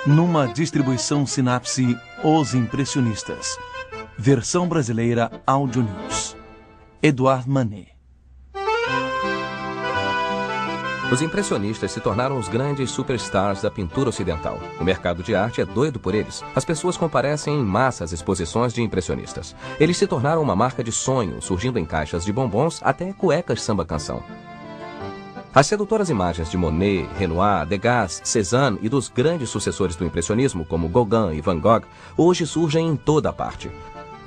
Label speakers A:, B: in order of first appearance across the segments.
A: Numa distribuição Sinapse, Os Impressionistas. Versão brasileira Audio News. Edouard Manet.
B: Os impressionistas se tornaram os grandes superstars da pintura ocidental. O mercado de arte é doido por eles. As pessoas comparecem em massa às exposições de impressionistas. Eles se tornaram uma marca de sonho, surgindo em caixas de bombons até cuecas samba-canção. As sedutoras imagens de Monet, Renoir, Degas, Cézanne e dos grandes sucessores do impressionismo, como Gauguin e Van Gogh, hoje surgem em toda parte.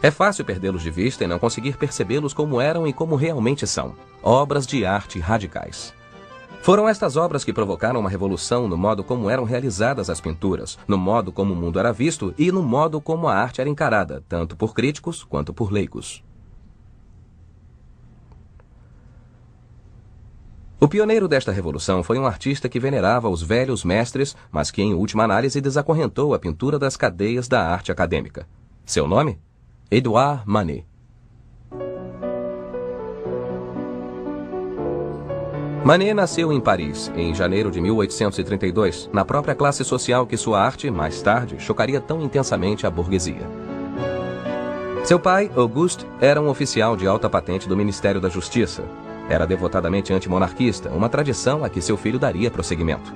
B: É fácil perdê-los de vista e não conseguir percebê-los como eram e como realmente são. Obras de arte radicais. Foram estas obras que provocaram uma revolução no modo como eram realizadas as pinturas, no modo como o mundo era visto e no modo como a arte era encarada, tanto por críticos quanto por leigos. O pioneiro desta revolução foi um artista que venerava os velhos mestres, mas que, em última análise, desacorrentou a pintura das cadeias da arte acadêmica. Seu nome? Edouard Manet. Manet nasceu em Paris, em janeiro de 1832, na própria classe social que sua arte, mais tarde, chocaria tão intensamente a burguesia. Seu pai, Auguste, era um oficial de alta patente do Ministério da Justiça. Era devotadamente antimonarquista, uma tradição a que seu filho daria prosseguimento.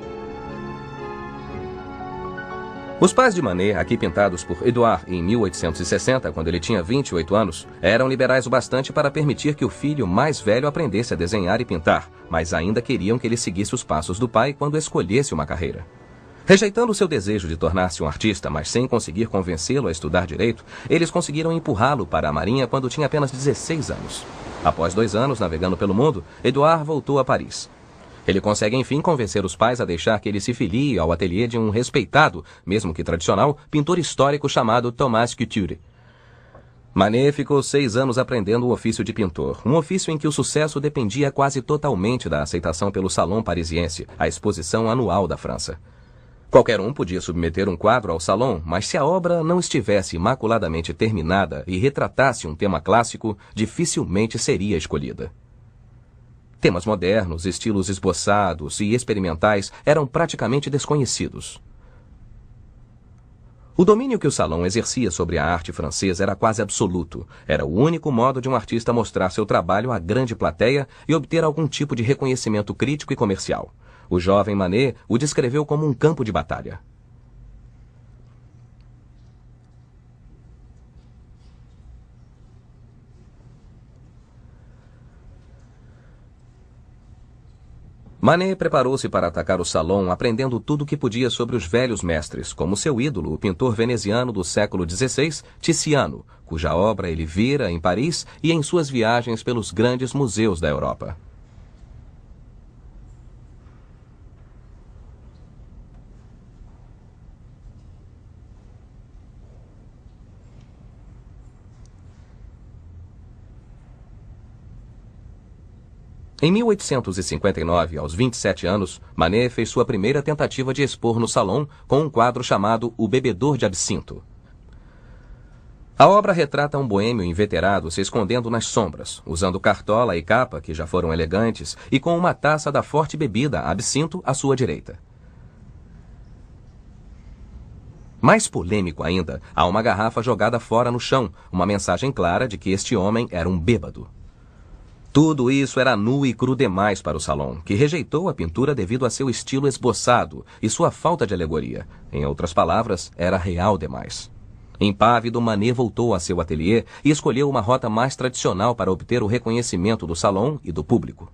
B: Os pais de Manet, aqui pintados por Edouard em 1860, quando ele tinha 28 anos, eram liberais o bastante para permitir que o filho mais velho aprendesse a desenhar e pintar, mas ainda queriam que ele seguisse os passos do pai quando escolhesse uma carreira. Rejeitando seu desejo de tornar-se um artista, mas sem conseguir convencê-lo a estudar direito, eles conseguiram empurrá-lo para a marinha quando tinha apenas 16 anos. Após 2 anos navegando pelo mundo, Edouard voltou a Paris. Ele consegue, enfim, convencer os pais a deixar que ele se filie ao ateliê de um respeitado, mesmo que tradicional, pintor histórico chamado Thomas Couture. Manet ficou 6 anos aprendendo o ofício de pintor, um ofício em que o sucesso dependia quase totalmente da aceitação pelo Salon Parisiense, a exposição anual da França. Qualquer um podia submeter um quadro ao Salon, mas se a obra não estivesse imaculadamente terminada e retratasse um tema clássico, dificilmente seria escolhida. Temas modernos, estilos esboçados e experimentais eram praticamente desconhecidos. O domínio que o Salon exercia sobre a arte francesa era quase absoluto. Era o único modo de um artista mostrar seu trabalho à grande plateia e obter algum tipo de reconhecimento crítico e comercial. O jovem Manet o descreveu como um campo de batalha. Manet preparou-se para atacar o Salon aprendendo tudo o que podia sobre os velhos mestres, como seu ídolo, o pintor veneziano do século XVI, Tiziano, cuja obra ele vira em Paris e em suas viagens pelos grandes museus da Europa. Em 1859, aos 27 anos, Manet fez sua primeira tentativa de expor no Salon com um quadro chamado O Bebedor de Absinto. A obra retrata um boêmio inveterado se escondendo nas sombras, usando cartola e capa, que já foram elegantes, e com uma taça da forte bebida absinto à sua direita. Mais polêmico ainda, há uma garrafa jogada fora no chão, uma mensagem clara de que este homem era um bêbado. Tudo isso era nu e cru demais para o Salon, que rejeitou a pintura devido a seu estilo esboçado e sua falta de alegoria. Em outras palavras, era real demais. Impávido, Manet voltou a seu ateliê e escolheu uma rota mais tradicional para obter o reconhecimento do Salon e do público.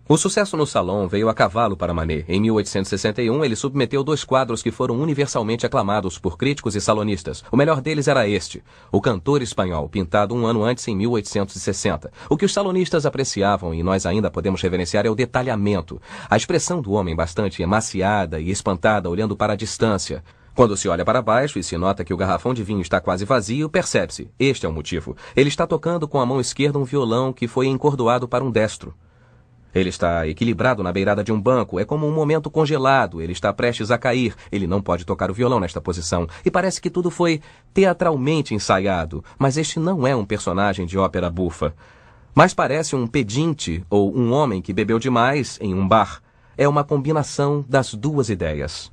B: O sucesso no Salon veio a cavalo para Manet. Em 1861, ele submeteu 2 quadros que foram universalmente aclamados por críticos e salonistas. O melhor deles era este, O Cantor Espanhol, pintado 1 ano antes, em 1860. O que os salonistas apreciavam, e nós ainda podemos reverenciar, é o detalhamento. A expressão do homem bastante emaciada e espantada, olhando para a distância. Quando se olha para baixo e se nota que o garrafão de vinho está quase vazio, percebe-se. Este é o motivo. Ele está tocando com a mão esquerda um violão que foi encordoado para um destro. Ele está equilibrado na beirada de um banco, é como um momento congelado, ele está prestes a cair, ele não pode tocar o violão nesta posição, e parece que tudo foi teatralmente ensaiado, mas este não é um personagem de ópera bufa. Mas parece um pedinte ou um homem que bebeu demais em um bar. É uma combinação das duas ideias.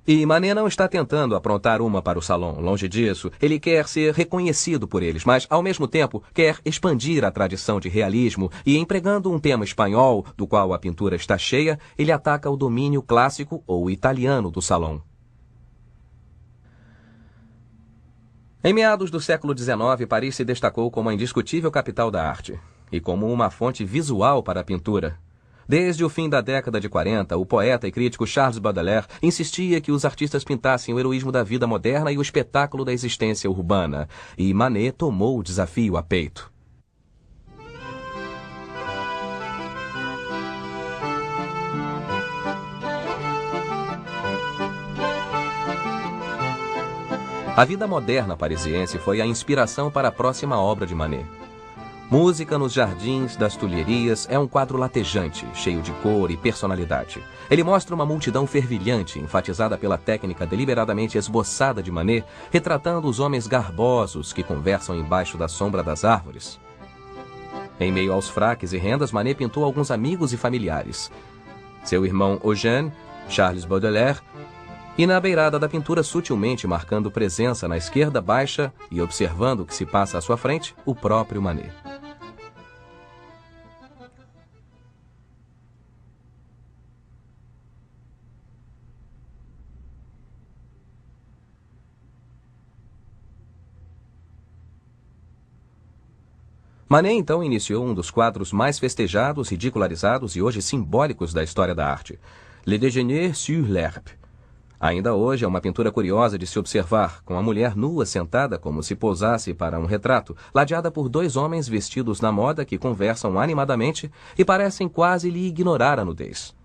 B: E Manet não está tentando aprontar uma para o salão, longe disso. Ele quer ser reconhecido por eles, mas, ao mesmo tempo, quer expandir a tradição de realismo e, empregando um tema espanhol, do qual a pintura está cheia, ele ataca o domínio clássico ou italiano do salão. Em meados do século XIX, Paris se destacou como a indiscutível capital da arte e como uma fonte visual para a pintura. Desde o fim da década de 40, o poeta e crítico Charles Baudelaire insistia que os artistas pintassem o heroísmo da vida moderna e o espetáculo da existência urbana, e Manet tomou o desafio a peito. A vida moderna parisiense foi a inspiração para a próxima obra de Manet. Música nos Jardins das Tulherias é um quadro latejante, cheio de cor e personalidade. Ele mostra uma multidão fervilhante, enfatizada pela técnica deliberadamente esboçada de Manet, retratando os homens garbosos que conversam embaixo da sombra das árvores. Em meio aos fraques e rendas, Manet pintou alguns amigos e familiares. Seu irmão Eugène, Charles Baudelaire, e na beirada da pintura, sutilmente marcando presença na esquerda baixa e observando o que se passa à sua frente, o próprio Manet. Manet então iniciou um dos quadros mais festejados, ridicularizados e hoje simbólicos da história da arte, Le Déjeuner sur l'herbe. Ainda hoje é uma pintura curiosa de se observar, com a mulher nua sentada como se pousasse para um retrato, ladeada por dois homens vestidos na moda que conversam animadamente e parecem quase lhe ignorar a nudez.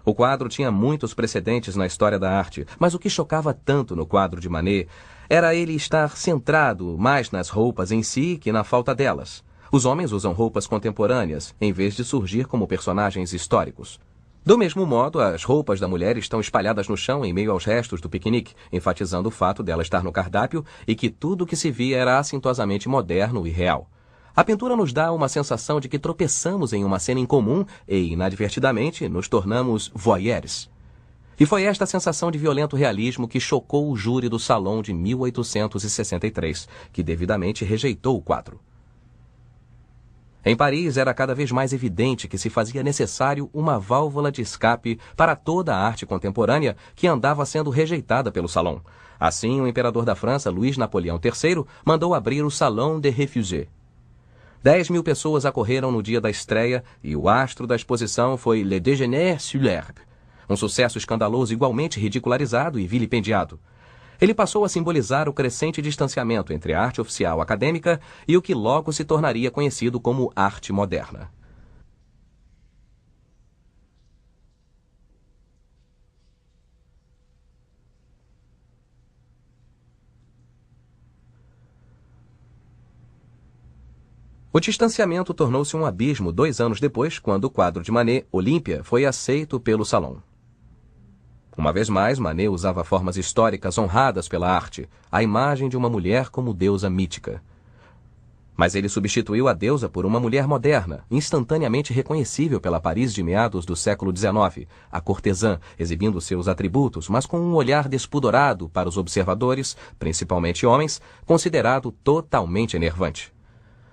B: O quadro tinha muitos precedentes na história da arte, mas o que chocava tanto no quadro de Manet era ele estar centrado mais nas roupas em si que na falta delas. Os homens usam roupas contemporâneas, em vez de surgir como personagens históricos. Do mesmo modo, as roupas da mulher estão espalhadas no chão em meio aos restos do piquenique, enfatizando o fato dela estar no cardápio e que tudo o que se via era assintosamente moderno e real. A pintura nos dá uma sensação de que tropeçamos em uma cena incomum e, inadvertidamente, nos tornamos voyeurs. E foi esta sensação de violento realismo que chocou o júri do Salão de 1863, que devidamente rejeitou o quadro. Em Paris, era cada vez mais evidente que se fazia necessário uma válvula de escape para toda a arte contemporânea que andava sendo rejeitada pelo Salão. Assim, o imperador da França, Luís Napoleão III, mandou abrir o Salon des Réfugiés. 10.000 pessoas acorreram no dia da estreia e o astro da exposição foi Le Déjeuner sur l'herbe, um sucesso escandaloso igualmente ridicularizado e vilipendiado. Ele passou a simbolizar o crescente distanciamento entre a arte oficial acadêmica e o que logo se tornaria conhecido como arte moderna. O distanciamento tornou-se um abismo 2 anos depois, quando o quadro de Manet, Olímpia, foi aceito pelo Salão. Uma vez mais, Manet usava formas históricas honradas pela arte, a imagem de uma mulher como deusa mítica. Mas ele substituiu a deusa por uma mulher moderna, instantaneamente reconhecível pela Paris de meados do século XIX, a cortesã, exibindo seus atributos, mas com um olhar despudorado para os observadores, principalmente homens, considerado totalmente enervante.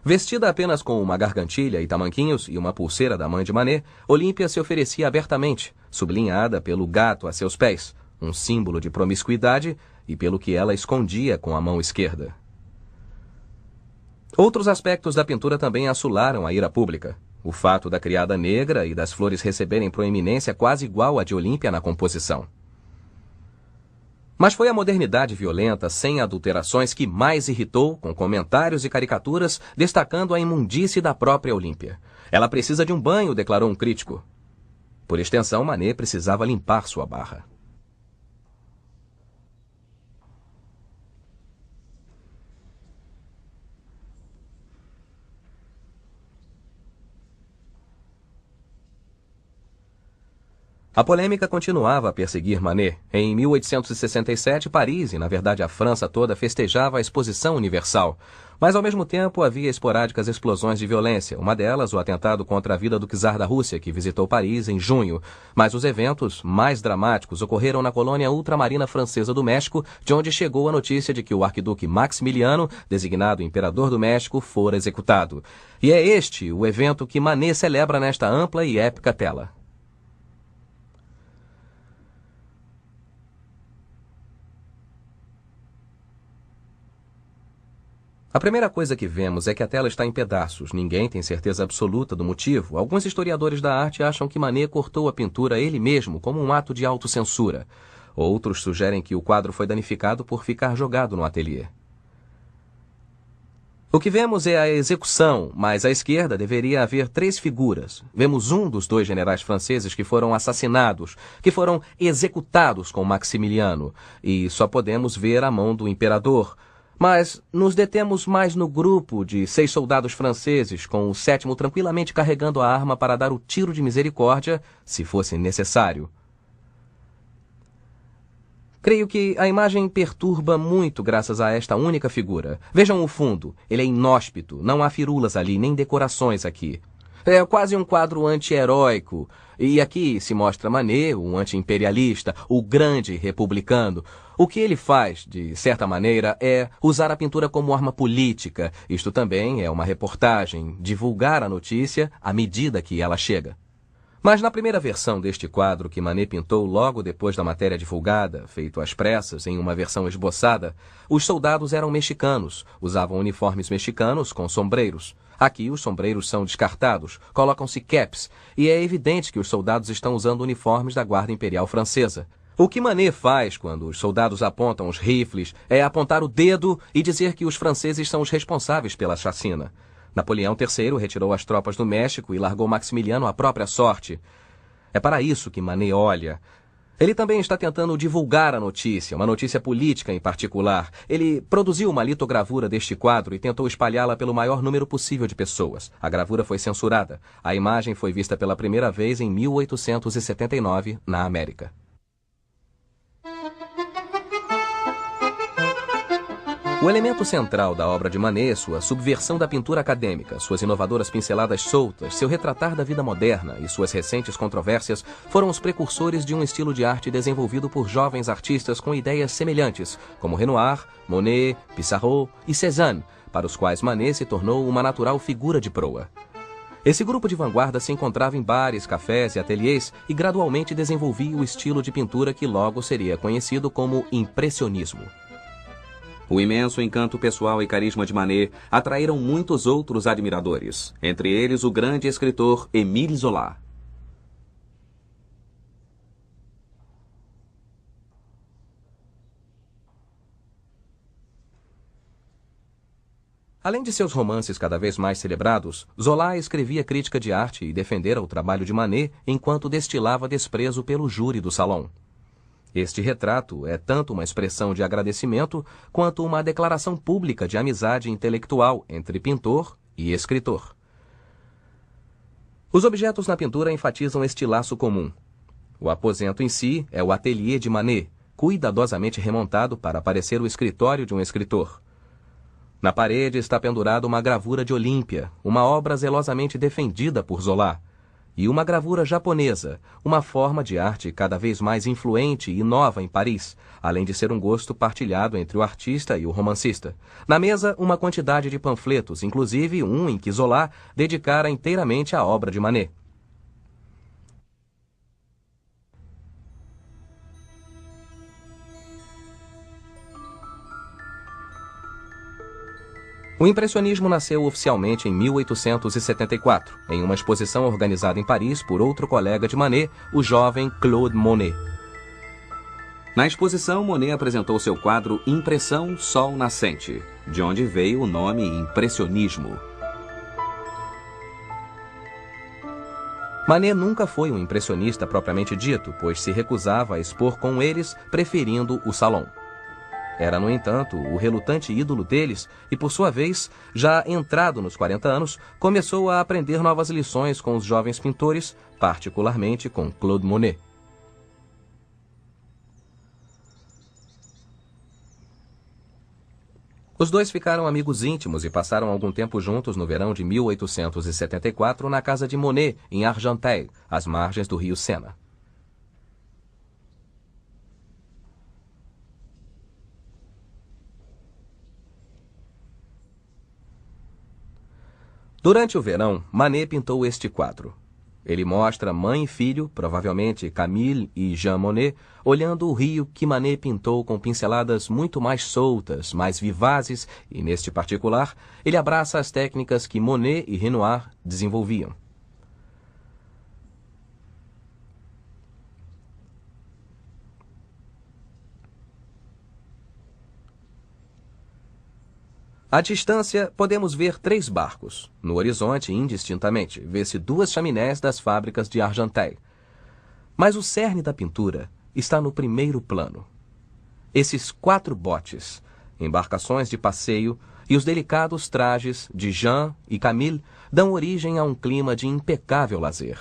B: Vestida apenas com uma gargantilha e tamanquinhos e uma pulseira da mãe de Manet, Olímpia se oferecia abertamente, sublinhada pelo gato a seus pés, um símbolo de promiscuidade, e pelo que ela escondia com a mão esquerda. Outros aspectos da pintura também assolaram a ira pública. O fato da criada negra e das flores receberem proeminência quase igual à de Olímpia na composição. Mas foi a modernidade violenta, sem adulterações, que mais irritou, com comentários e caricaturas, destacando a imundície da própria Olímpia. Ela precisa de um banho, declarou um crítico. Por extensão, Manet precisava limpar sua barra. A polêmica continuava a perseguir Manet. Em 1867, Paris, e na verdade a França toda, festejava a Exposição Universal. Mas ao mesmo tempo havia esporádicas explosões de violência, uma delas o atentado contra a vida do czar da Rússia, que visitou Paris em junho. Mas os eventos mais dramáticos ocorreram na colônia ultramarina francesa do México, de onde chegou a notícia de que o arquiduque Maximiliano, designado imperador do México, fora executado. E é este o evento que Manet celebra nesta ampla e épica tela. A primeira coisa que vemos é que a tela está em pedaços. Ninguém tem certeza absoluta do motivo. Alguns historiadores da arte acham que Manet cortou a pintura ele mesmo como um ato de autocensura. Outros sugerem que o quadro foi danificado por ficar jogado no ateliê. O que vemos é a execução, mas à esquerda deveria haver 3 figuras. Vemos um dos 2 generais franceses que foram assassinados, que foram executados com Maximiliano, e só podemos ver a mão do imperador. Mas nos detemos mais no grupo de 6 soldados franceses, com o 7º tranquilamente carregando a arma para dar o tiro de misericórdia, se fosse necessário. Creio que a imagem perturba muito graças a esta única figura. Vejam o fundo, ele é inóspito, não há firulas ali, nem decorações aqui. É quase um quadro anti-heróico. E aqui se mostra Manet, um anti-imperialista, o grande republicano. O que ele faz, de certa maneira, é usar a pintura como arma política. Isto também é uma reportagem, divulgar a notícia à medida que ela chega. Mas na primeira versão deste quadro que Manet pintou logo depois da matéria divulgada, feito às pressas em uma versão esboçada, os soldados eram mexicanos, usavam uniformes mexicanos com sombreiros. Aqui os sombreiros são descartados, colocam-se caps, e é evidente que os soldados estão usando uniformes da Guarda Imperial Francesa. O que Manet faz quando os soldados apontam os rifles é apontar o dedo e dizer que os franceses são os responsáveis pela chacina. Napoleão III retirou as tropas do México e largou Maximiliano à própria sorte. É para isso que Manet olha. Ele também está tentando divulgar a notícia, uma notícia política em particular. Ele produziu uma litogravura deste quadro e tentou espalhá-la pelo maior número possível de pessoas. A gravura foi censurada. A imagem foi vista pela primeira vez em 1879, na América. O elemento central da obra de Manet, sua subversão da pintura acadêmica, suas inovadoras pinceladas soltas, seu retratar da vida moderna e suas recentes controvérsias foram os precursores de um estilo de arte desenvolvido por jovens artistas com ideias semelhantes, como Renoir, Monet, Pissarro e Cézanne, para os quais Manet se tornou uma natural figura de proa. Esse grupo de vanguarda se encontrava em bares, cafés e ateliês e gradualmente desenvolvia o estilo de pintura que logo seria conhecido como impressionismo. O imenso encanto pessoal e carisma de Manet atraíram muitos outros admiradores, entre eles o grande escritor Émile Zola. Além de seus romances cada vez mais celebrados, Zola escrevia crítica de arte e defendera o trabalho de Manet enquanto destilava desprezo pelo júri do salão. Este retrato é tanto uma expressão de agradecimento quanto uma declaração pública de amizade intelectual entre pintor e escritor. Os objetos na pintura enfatizam este laço comum. O aposento em si é o ateliê de Manet, cuidadosamente remontado para parecer o escritório de um escritor. Na parede está pendurada uma gravura de Olímpia, uma obra zelosamente defendida por Zola, e uma gravura japonesa, uma forma de arte cada vez mais influente e nova em Paris, além de ser um gosto partilhado entre o artista e o romancista. Na mesa, uma quantidade de panfletos, inclusive um em que Zola dedicara inteiramente à obra de Manet. O impressionismo nasceu oficialmente em 1874, em uma exposição organizada em Paris por outro colega de Manet, o jovem Claude Monet. Na exposição, Monet apresentou seu quadro Impressão Sol Nascente, de onde veio o nome impressionismo. Manet nunca foi um impressionista propriamente dito, pois se recusava a expor com eles, preferindo o salão. Era, no entanto, o relutante ídolo deles e, por sua vez, já entrado nos 40 anos, começou a aprender novas lições com os jovens pintores, particularmente com Claude Monet. Os dois ficaram amigos íntimos e passaram algum tempo juntos no verão de 1874 na casa de Monet, em Argenteuil, às margens do rio Sena. Durante o verão, Manet pintou este quadro. Ele mostra mãe e filho, provavelmente Camille e Jean Monnet, olhando o rio que Manet pintou com pinceladas muito mais soltas, mais vivazes, e, neste particular, ele abraça as técnicas que Monet e Renoir desenvolviam. À distância, podemos ver 3 barcos. No horizonte, indistintamente, vê-se 2 chaminés das fábricas de Argenteuil. Mas o cerne da pintura está no primeiro plano. Esses 4 botes, embarcações de passeio e os delicados trajes de Jean e Camille dão origem a um clima de impecável lazer.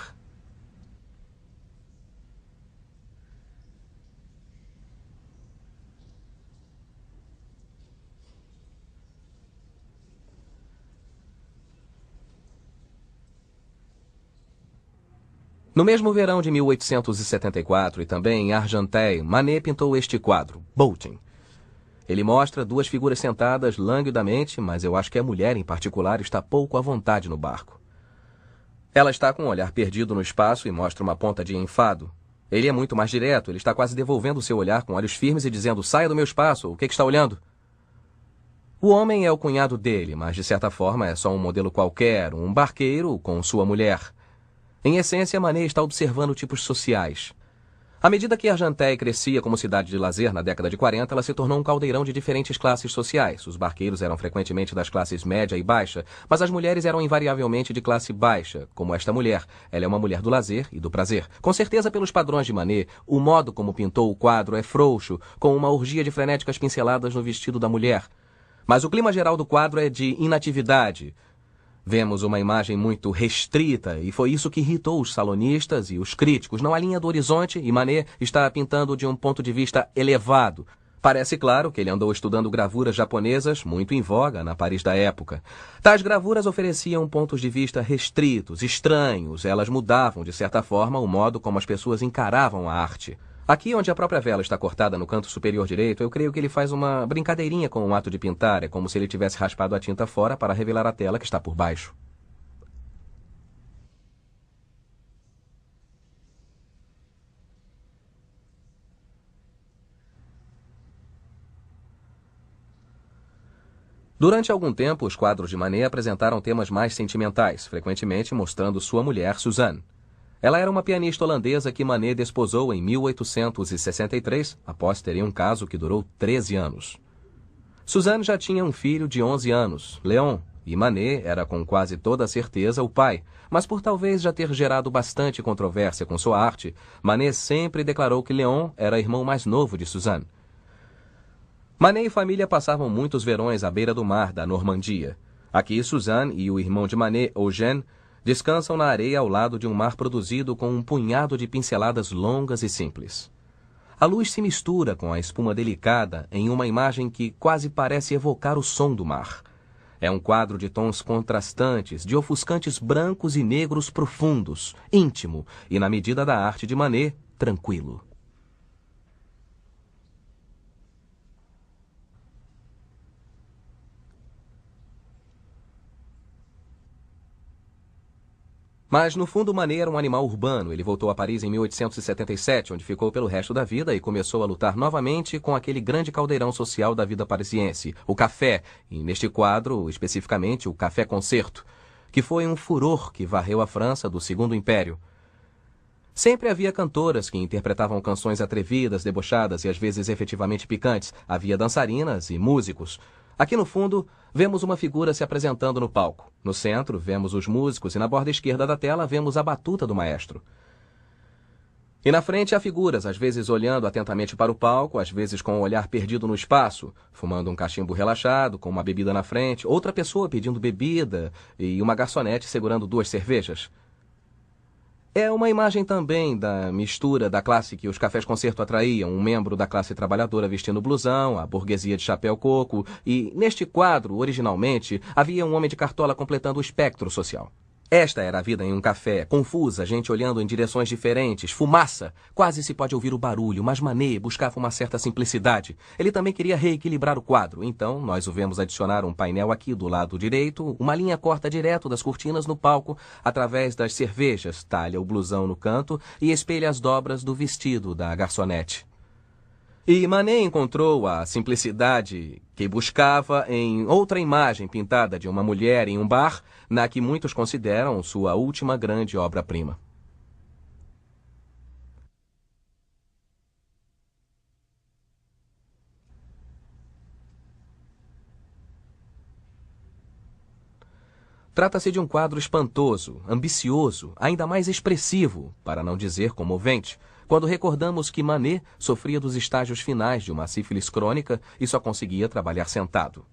B: No mesmo verão de 1874 e também em Argenteuil, Manet pintou este quadro, Boating. Ele mostra 2 figuras sentadas languidamente, mas eu acho que a mulher em particular está pouco à vontade no barco. Ela está com um olhar perdido no espaço e mostra uma ponta de enfado. Ele é muito mais direto, ele está quase devolvendo o seu olhar com olhos firmes e dizendo: "Saia do meu espaço, o que está olhando?" O homem é o cunhado dele, mas de certa forma é só um modelo qualquer, um barqueiro com sua mulher. Em essência, Manet está observando tipos sociais. À medida que Argenteuil crescia como cidade de lazer na década de 40, ela se tornou um caldeirão de diferentes classes sociais. Os barqueiros eram frequentemente das classes média e baixa, mas as mulheres eram invariavelmente de classe baixa, como esta mulher. Ela é uma mulher do lazer e do prazer. Com certeza, pelos padrões de Manet, o modo como pintou o quadro é frouxo, com uma orgia de frenéticas pinceladas no vestido da mulher. Mas o clima geral do quadro é de inatividade. Vemos uma imagem muito restrita e foi isso que irritou os salonistas e os críticos. Não há linha do horizonte e Manet está pintando de um ponto de vista elevado. Parece claro que ele andou estudando gravuras japonesas muito em voga na Paris da época. Tais gravuras ofereciam pontos de vista restritos, estranhos. Elas mudavam, de certa forma, o modo como as pessoas encaravam a arte. Aqui onde a própria vela está cortada no canto superior direito, eu creio que ele faz uma brincadeirinha com o ato de pintar. É como se ele tivesse raspado a tinta fora para revelar a tela que está por baixo. Durante algum tempo, os quadros de Manet apresentaram temas mais sentimentais, frequentemente mostrando sua mulher, Suzanne. Ela era uma pianista holandesa que Manet desposou em 1863, após terem um caso que durou 13 anos. Suzanne já tinha um filho de 11 anos, Léon, e Manet era com quase toda certeza o pai, mas por talvez já ter gerado bastante controvérsia com sua arte, Manet sempre declarou que Léon era irmão mais novo de Suzanne. Manet e família passavam muitos verões à beira do mar da Normandia. Aqui Suzanne e o irmão de Manet, Eugène, descansam na areia ao lado de um mar produzido com um punhado de pinceladas longas e simples. A luz se mistura com a espuma delicada em uma imagem que quase parece evocar o som do mar. É um quadro de tons contrastantes, de ofuscantes brancos e negros profundos, íntimo e, na medida da arte de Manet, tranquilo. Mas, no fundo, Manet era um animal urbano. Ele voltou a Paris em 1877, onde ficou pelo resto da vida e começou a lutar novamente com aquele grande caldeirão social da vida parisiense, o café, e neste quadro, especificamente, o Café Concerto, que foi um furor que varreu a França do Segundo Império. Sempre havia cantoras que interpretavam canções atrevidas, debochadas e às vezes efetivamente picantes. Havia dançarinas e músicos. Aqui no fundo, vemos uma figura se apresentando no palco. No centro, vemos os músicos e na borda esquerda da tela vemos a batuta do maestro. E na frente há figuras, às vezes olhando atentamente para o palco, às vezes com o olhar perdido no espaço, fumando um cachimbo relaxado, com uma bebida na frente, outra pessoa pedindo bebida e uma garçonete segurando 2 cervejas. É uma imagem também da mistura da classe que os cafés concerto atraíam, um membro da classe trabalhadora vestindo blusão, a burguesia de chapéu coco, e neste quadro, originalmente, havia um homem de cartola completando o espectro social. Esta era a vida em um café, confusa, gente olhando em direções diferentes, fumaça. Quase se pode ouvir o barulho, mas Manet buscava uma certa simplicidade. Ele também queria reequilibrar o quadro, então nós o vemos adicionar um painel aqui do lado direito, uma linha corta direto das cortinas no palco, através das cervejas, talha o blusão no canto e espelha as dobras do vestido da garçonete. E Manet encontrou a simplicidade que buscava em outra imagem pintada de uma mulher em um bar, na que muitos consideram sua última grande obra-prima. Trata-se de um quadro espantoso, ambicioso, ainda mais expressivo, para não dizer comovente, quando recordamos que Manet sofria dos estágios finais de uma sífilis crônica e só conseguia trabalhar sentado.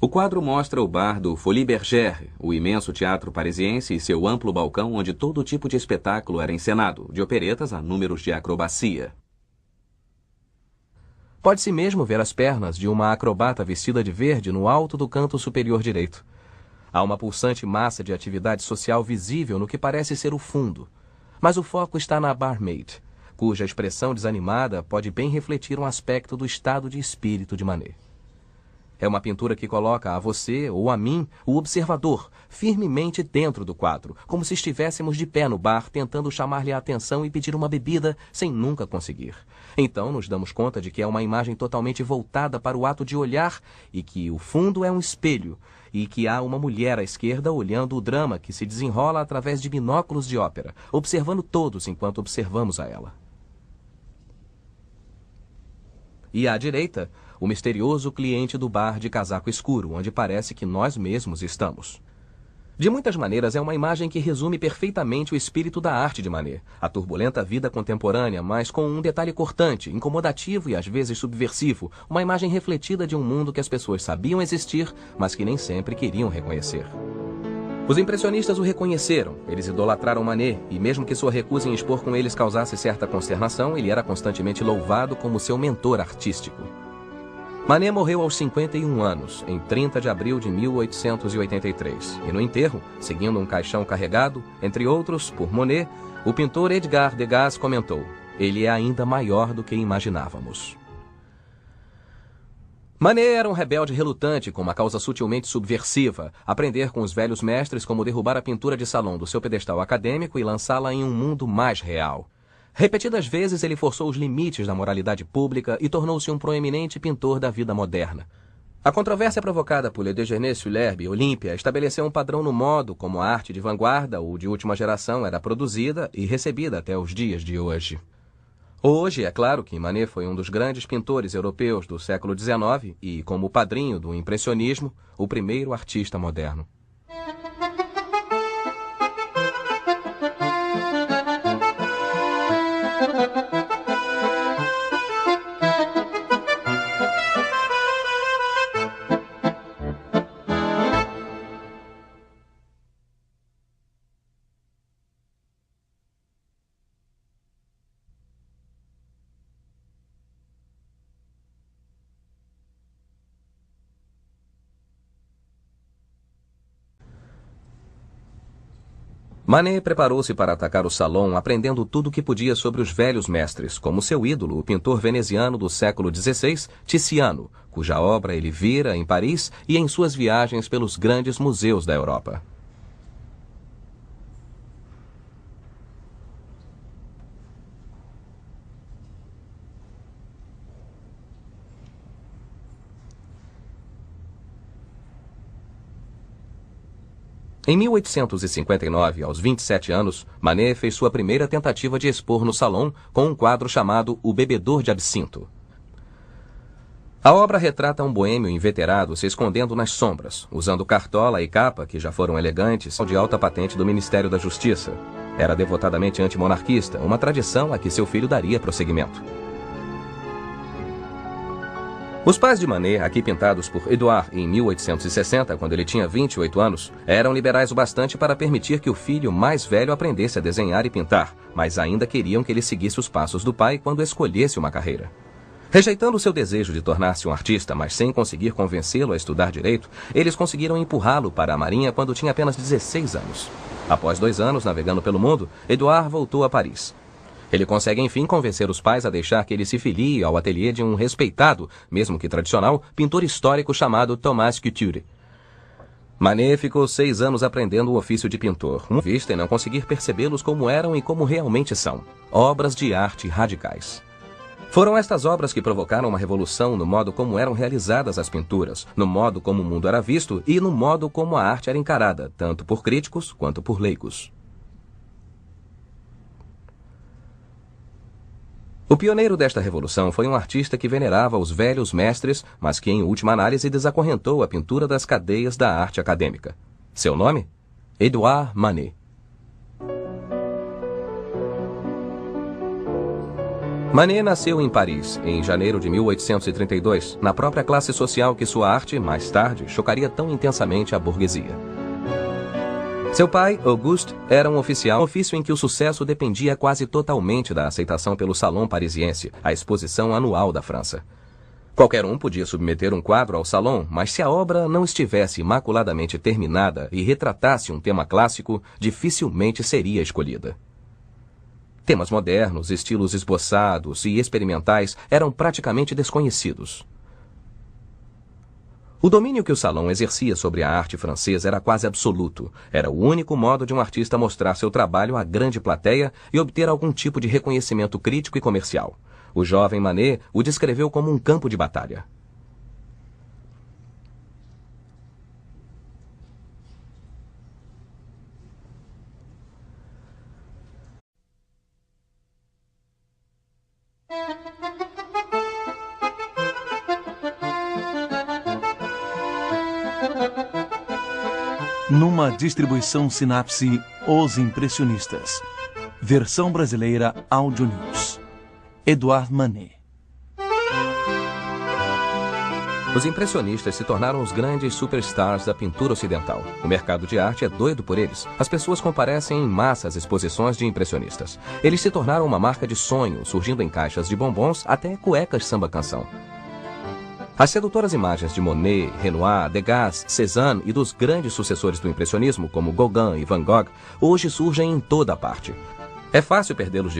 C: O quadro mostra o bar do Folies Bergère, o imenso teatro parisiense e seu amplo balcão onde todo tipo de espetáculo era encenado, de operetas a números de acrobacia.
B: Pode-se mesmo ver as pernas de uma acrobata vestida de verde no alto do canto superior direito. Há uma pulsante massa de atividade social visível no que parece ser o fundo, mas o foco está na barmaid, cuja expressão desanimada pode bem refletir um aspecto do estado de espírito de Manet. É uma pintura que coloca a você, ou a mim, o observador, firmemente dentro do quadro, como se estivéssemos de pé no bar tentando chamar-lhe a atenção e pedir uma bebida sem nunca conseguir. Então nos damos conta de que é uma imagem totalmente voltada para o ato de olhar e que o fundo é um espelho, e que há uma mulher à esquerda olhando o drama que se desenrola através de binóculos de ópera, observando todos enquanto observamos a ela. E à direita, o misterioso cliente do bar de casaco escuro, onde parece que nós mesmos estamos. De muitas maneiras, é uma imagem que resume perfeitamente o espírito da arte de Manet, a turbulenta vida contemporânea, mas com um detalhe cortante, incomodativo e às vezes subversivo, uma imagem refletida de um mundo que as pessoas sabiam existir, mas que nem sempre queriam reconhecer. Os impressionistas o reconheceram, eles idolatraram Manet, e mesmo que sua recusa em expor com eles causasse certa consternação, ele era constantemente louvado como seu mentor artístico. Manet morreu aos 51 anos, em 30 de abril de 1883, e no enterro, seguindo um caixão carregado, entre outros, por Monet, o pintor Edgar Degas comentou: "Ele é ainda maior do que imaginávamos." Manet era um rebelde relutante com uma causa sutilmente subversiva, aprender com os velhos mestres como derrubar a pintura de salão do seu pedestal acadêmico e lançá-la em um mundo mais real. Repetidas vezes ele forçou os limites da moralidade pública e tornou-se um proeminente pintor da vida moderna. A controvérsia provocada por Le Déjeuner sur l'herbe e Olímpia estabeleceu um padrão no modo como a arte de vanguarda ou de última geração era produzida e recebida até os dias de hoje. Hoje, é claro que Manet foi um dos grandes pintores europeus do século XIX e, como padrinho do impressionismo, o primeiro artista moderno. Manet preparou-se para atacar o salão aprendendo tudo o que podia sobre os velhos mestres, como seu ídolo, o pintor veneziano do século XVI, Tiziano, cuja obra ele vira em Paris e em suas viagens pelos grandes museus da Europa. Em 1859, aos 27 anos, Manet fez sua primeira tentativa de expor no salão com um quadro chamado O Bebedor de Absinto. A obra retrata um boêmio inveterado se escondendo nas sombras, usando cartola e capa, que já foram elegantes, de alta patente do Ministério da Justiça. Era devotadamente antimonarquista, uma tradição a que seu filho daria prosseguimento. Os pais de Manet, aqui pintados por Édouard em 1860, quando ele tinha 28 anos, eram liberais o bastante para permitir que o filho mais velho aprendesse a desenhar e pintar, mas ainda queriam que ele seguisse os passos do pai quando escolhesse uma carreira. Rejeitando seu desejo de tornar-se um artista, mas sem conseguir convencê-lo a estudar direito, eles conseguiram empurrá-lo para a marinha quando tinha apenas 16 anos. Após 2 anos navegando pelo mundo, Édouard voltou a Paris. Ele consegue enfim convencer os pais a deixar que ele se filie ao ateliê de um respeitado, mesmo que tradicional, pintor histórico chamado Thomas Couture. Manet ficou 6 anos aprendendo o ofício de pintor, uma vista em não conseguir percebê-los como eram e como realmente são, obras de arte radicais. Foram estas obras que provocaram uma revolução no modo como eram realizadas as pinturas, no modo como o mundo era visto e no modo como a arte era encarada, tanto por críticos quanto por leigos. O pioneiro desta revolução foi um artista que venerava os velhos mestres, mas que em última análise desacorrentou a pintura das cadeias da arte acadêmica. Seu nome? Édouard Manet. Manet nasceu em Paris, em janeiro de 1832, na própria classe social que sua arte, mais tarde, chocaria tão intensamente a burguesia. Seu pai, Auguste, era um oficial, um ofício em que o sucesso dependia quase totalmente da aceitação pelo Salon Parisiense, a exposição anual da França. Qualquer um podia submeter um quadro ao Salon, mas se a obra não estivesse imaculadamente terminada e retratasse um tema clássico, dificilmente seria escolhida. Temas modernos, estilos esboçados e experimentais eram praticamente desconhecidos. O domínio que o Salão exercia sobre a arte francesa era quase absoluto. Era o único modo de um artista mostrar seu trabalho à grande plateia e obter algum tipo de reconhecimento crítico e comercial. O jovem Manet o descreveu como um campo de batalha.
A: Numa distribuição Sinapse Os Impressionistas. Versão brasileira Audio News. Édouard Manet.
B: Os impressionistas se tornaram os grandes superstars da pintura ocidental. O mercado de arte é doido por eles. As pessoas comparecem em massa às exposições de impressionistas. Eles se tornaram uma marca de sonho, surgindo em caixas de bombons até cuecas samba-canção. As sedutoras imagens de Monet, Renoir, Degas, Cézanne e dos grandes sucessores do impressionismo, como Gauguin e Van Gogh, hoje surgem em toda parte. É fácil perdê-los de